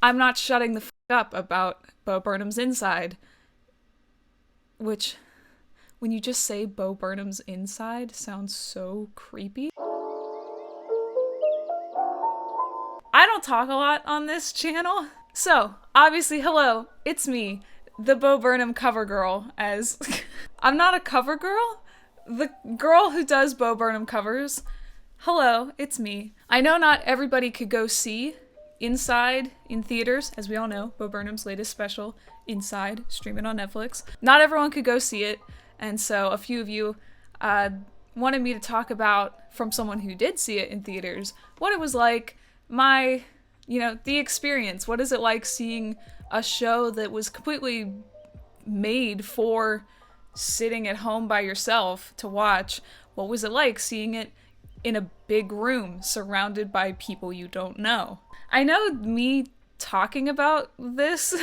I'm not shutting the up about Bo Burnham's inside. Which, when you just say Bo Burnham's inside, sounds so creepy. I don't talk a lot on this channel. So, obviously, hello, it's me, the Bo Burnham cover girl, as I'm not a cover girl. The girl who does Bo Burnham covers. Hello, it's me. I know not everybody could go see Inside in theaters, as we all know, Bo Burnham's latest special, Inside, streaming on Netflix. Not everyone could go see it, and so a few of you wanted me to talk about, from someone who did see it in theaters, what it was like, the experience. What is it like seeing a show that was completely made for sitting at home by yourself to watch? What was it like seeing it in a big room surrounded by people you don't know? I know me talking about this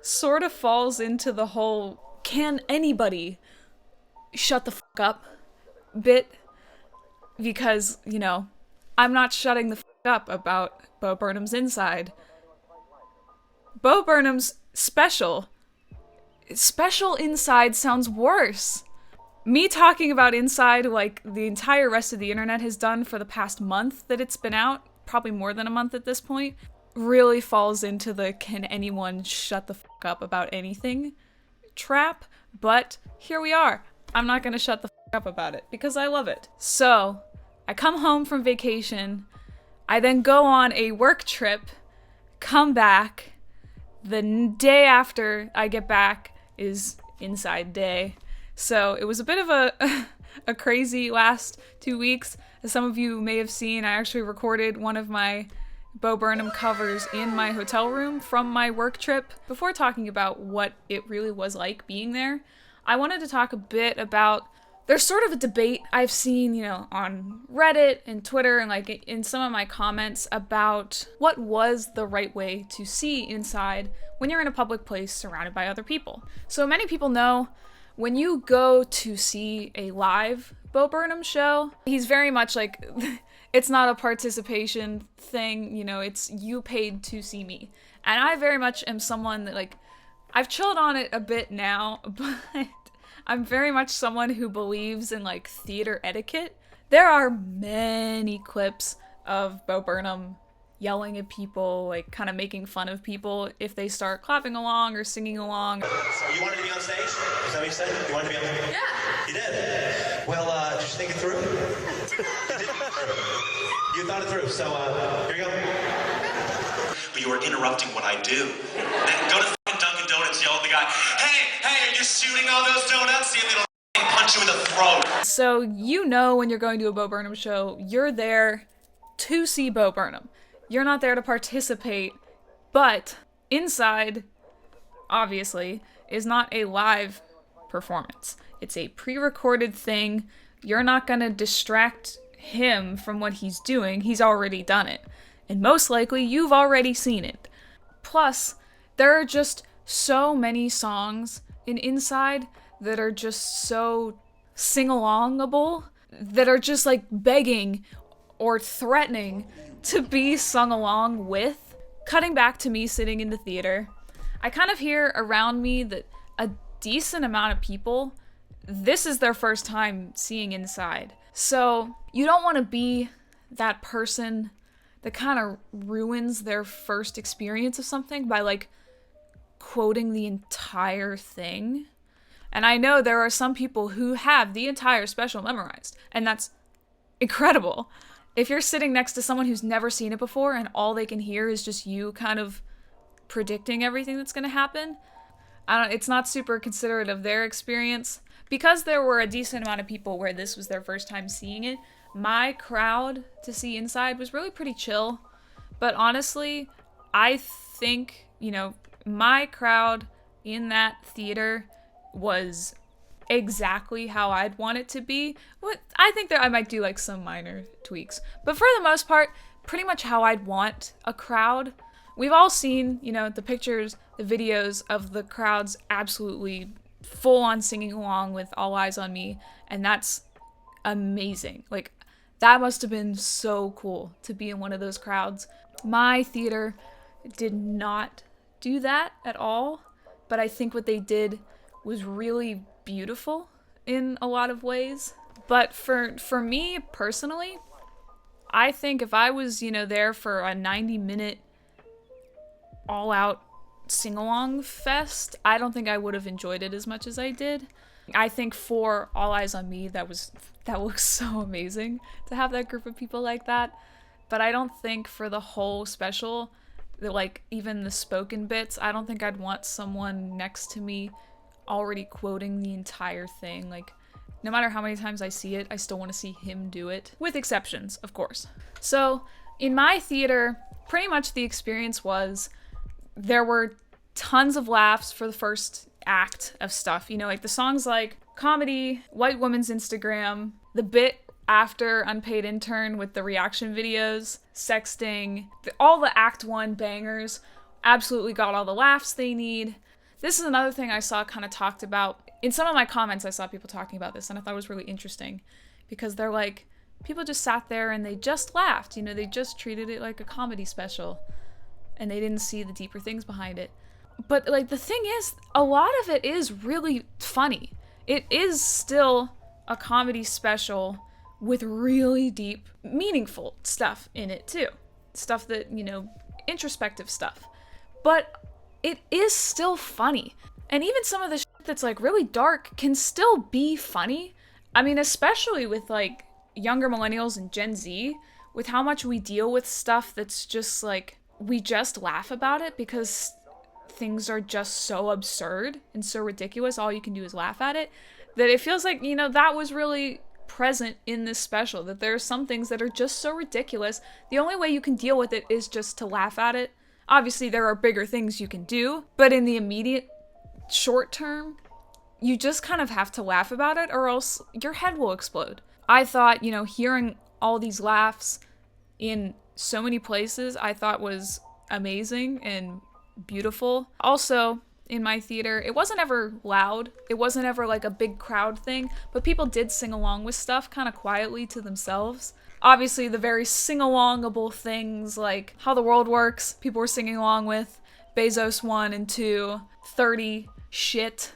sort of falls into the whole can anybody shut the fuck up bit, because, I'm not shutting the fuck up about Bo Burnham's inside. Bo Burnham's special inside sounds worse. Me talking about Inside like the entire rest of the internet has done for the past month that it's been out, probably more than a month at this point, really falls into the can anyone shut the fuck up about anything trap, but here we are. I'm not gonna shut the fuck up about it because I love it. So, I come home from vacation, I then go on a work trip, come back, the day after I get back is Inside Day. So it was a bit of a crazy last 2 weeks. As some of you may have seen, I actually recorded one of my Bo Burnham covers in my hotel room from my work trip. Before talking about what it really was like being there, I wanted to talk a bit about, there's sort of a debate I've seen, on Reddit and Twitter and like in some of my comments about what was the right way to see Inside when you're in a public place surrounded by other people. So many people know when you go to see a live Bo Burnham show, he's very much like, it's not a participation thing, it's you paid to see me. And I very much am someone that, I've chilled on it a bit now, but I'm very much someone who believes in, theater etiquette. There are many clips of Bo Burnham yelling at people, kind of making fun of people if they start clapping along or singing along. So you wanted to be on stage? Is that what you said? You wanted to be on stage? Yeah. You did? Well, did you think it through? You thought it through, so here you go. But you were interrupting what I do. Then go to fucking Dunkin' Donuts, yell at the guy, hey, are you shooting all those donuts? See if they don't punch you in the throat. So when you're going to a Bo Burnham show, you're there to see Bo Burnham. You're not there to participate, but Inside, obviously, is not a live performance. It's a pre-recorded thing. You're not gonna distract him from what he's doing. He's already done it. And most likely, you've already seen it. Plus, there are just so many songs in Inside that are just so sing-alongable, that are just begging or threatening to be sung along with. Cutting back to me sitting in the theater, I kind of hear around me that a decent amount of people, this is their first time seeing Inside. So you don't want to be that person that kind of ruins their first experience of something by quoting the entire thing. And I know there are some people who have the entire special memorized, and that's incredible. If you're sitting next to someone who's never seen it before and all they can hear is just you kind of predicting everything that's going to happen, it's not super considerate of their experience. Because there were a decent amount of people where this was their first time seeing it, my crowd to see Inside was really pretty chill. But honestly, I think, my crowd in that theater was exactly how I'd want it to be. I think that I might do some minor tweaks, but for the most part, pretty much how I'd want a crowd. We've all seen, the pictures, the videos of the crowds absolutely full on singing along with All Eyes on Me, and that's amazing. That must have been so cool to be in one of those crowds. My theater did not do that at all, but I think what they did was really beautiful in a lot of ways. But for me personally, I think if I was, there for a 90-minute all-out sing-along fest, I don't think I would have enjoyed it as much as I did. I think for All Eyes on Me, that looks so amazing to have that group of people like that. But I don't think for the whole special, like even the spoken bits, I don't think I'd want someone next to me already quoting the entire thing. Like, no matter how many times I see it, I still want to see him do it. With exceptions, of course. So, in my theater, pretty much the experience was there were tons of laughs for the first act of stuff. Like the songs like Comedy, White Woman's Instagram, the bit after Unpaid Intern with the reaction videos, Sexting, all the Act 1 bangers absolutely got all the laughs they need. This is another thing I saw kind of talked about. In some of my comments, I saw people talking about this, and I thought it was really interesting because they're like, people just sat there and they just laughed. They just treated it like a comedy special and they didn't see the deeper things behind it. But, like, the thing is, a lot of it is really funny. It is still a comedy special with really deep, meaningful stuff in it, too. Stuff that, introspective stuff. But it is still funny. And even some of the shit that's, like, really dark can still be funny. I mean, especially with, like, younger millennials and Gen Z, with how much we deal with stuff that's just, like, we just laugh about it because things are just so absurd and so ridiculous, all you can do is laugh at it, that it feels like, that was really present in this special, that there are some things that are just so ridiculous, the only way you can deal with it is just to laugh at it. Obviously, there are bigger things you can do, but in the immediate short term, you just kind of have to laugh about it or else your head will explode. I thought, hearing all these laughs in so many places, I thought was amazing and beautiful. Also, in my theater, it wasn't ever loud. It wasn't ever like a big crowd thing, but people did sing along with stuff kind of quietly to themselves. Obviously, the very sing-alongable things like How the World Works, people were singing along with. Bezos 1 and 2, 30, shit.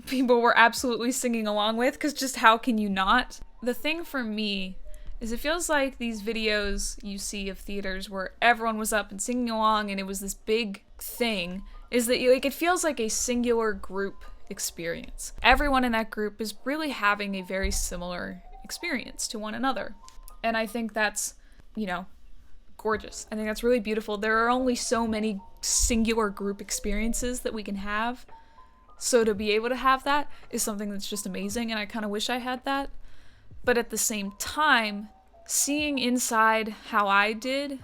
People were absolutely singing along with, because just how can you not? The thing for me is it feels like these videos you see of theaters where everyone was up and singing along and it was this big thing, is that it feels like a singular group experience. Everyone in that group is really having a very similar experience to one another. And I think that's, gorgeous. I think that's really beautiful. There are only so many singular group experiences that we can have. So to be able to have that is something that's just amazing, and I kind of wish I had that. But at the same time, seeing Inside how I did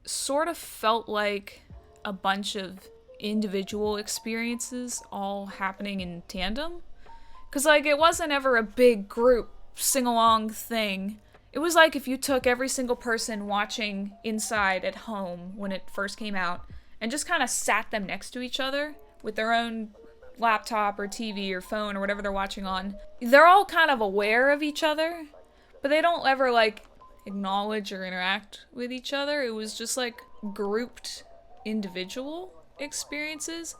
sort of felt like a bunch of individual experiences all happening in tandem. Because, it wasn't ever a big group sing-along thing. It was like if you took every single person watching Inside at home when it first came out and just kind of sat them next to each other with their own laptop or TV or phone or whatever they're watching on. They're all kind of aware of each other, but they don't ever, acknowledge or interact with each other. It was just, grouped individual experiences.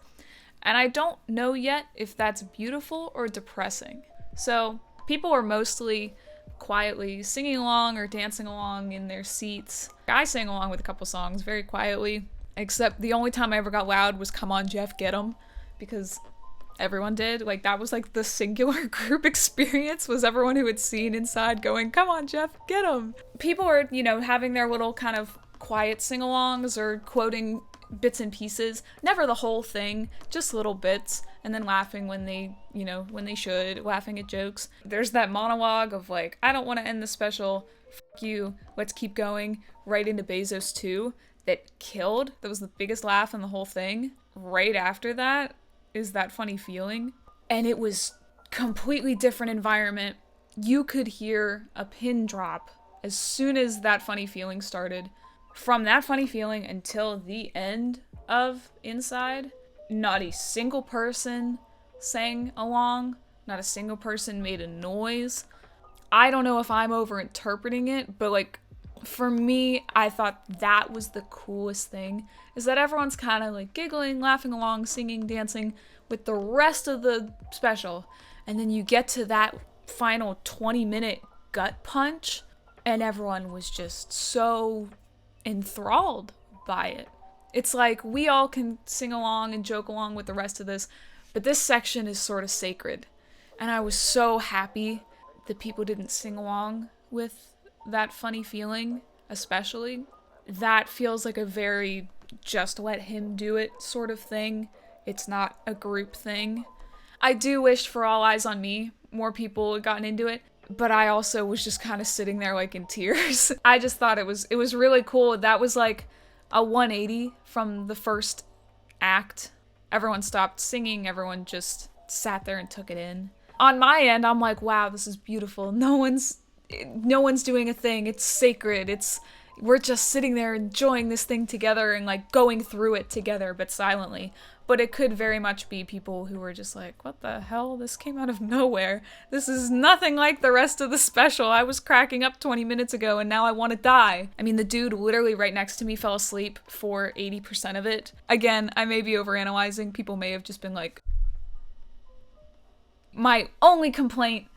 And I don't know yet if that's beautiful or depressing. So, people were mostly quietly singing along or dancing along in their seats. I sang along with a couple songs very quietly, except the only time I ever got loud was Come On Jeff, Get 'Em, because everyone did. That was the singular group experience, was everyone who had seen Inside going, come on Jeff, get 'em. People were, having their little kind of quiet sing-alongs or quoting bits and pieces, never the whole thing, just little bits, and then laughing when they, when they should, laughing at jokes. There's that monologue of I don't want to end the special, fuck you, let's keep going, right into Bezos 2, that killed. That was the biggest laugh in the whole thing. Right after that is That Funny Feeling, and it was completely different environment. You could hear a pin drop as soon as That Funny Feeling started. From That Funny Feeling until the end of Inside, not a single person sang along, not a single person made a noise. I don't know if I'm overinterpreting it, but For me, I thought that was the coolest thing, is that everyone's kind of like giggling, laughing along, singing, dancing with the rest of the special. And then you get to that final 20-minute gut punch, and everyone was just so enthralled by it. It's like we all can sing along and joke along with the rest of this, but this section is sort of sacred. And I was so happy that people didn't sing along with that funny feeling, especially. That feels like a very just let him do it sort of thing. It's not a group thing. I do wish for All Eyes on Me more people had gotten into it, but I also was just kind of sitting there like in tears. I just thought it was really cool. That was like a 180 from the first act. Everyone stopped singing, everyone just sat there and took it in. On my end, I'm like, wow, this is beautiful. No one's doing a thing. It's sacred. We're just sitting there enjoying this thing together and like going through it together, but silently. But it could very much be people who were just like, what the hell? This came out of nowhere. This is nothing like the rest of the special. I was cracking up 20 minutes ago and now I want to die. I mean, the dude literally right next to me fell asleep for 80% of it. Again, I may be overanalyzing. People may have just been like... My only complaint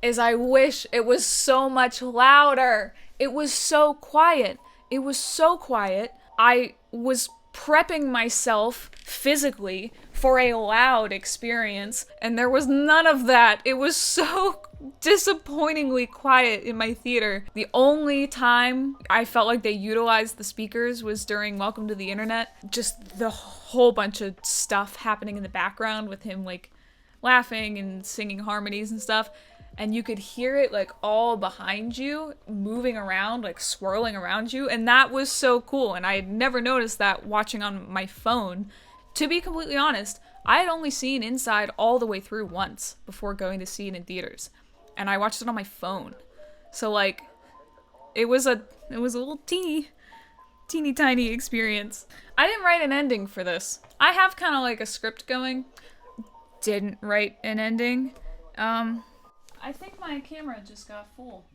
is I wish it was so much louder. It was so quiet. It was so quiet. I was prepping myself physically for a loud experience, and there was none of that. It was so disappointingly quiet in my theater. The only time I felt like they utilized the speakers was during Welcome to the Internet. Just the whole bunch of stuff happening in the background with him like laughing and singing harmonies and stuff. And you could hear it like all behind you, moving around, like swirling around you. And that was so cool. And I had never noticed that watching on my phone. To be completely honest, I had only seen Inside all the way through once before going to see it in theaters. And I watched it on my phone. So like, it was a little teeny tiny experience. I didn't write an ending for this. I have kind of like a script going. Didn't write an ending. I think my camera just got full.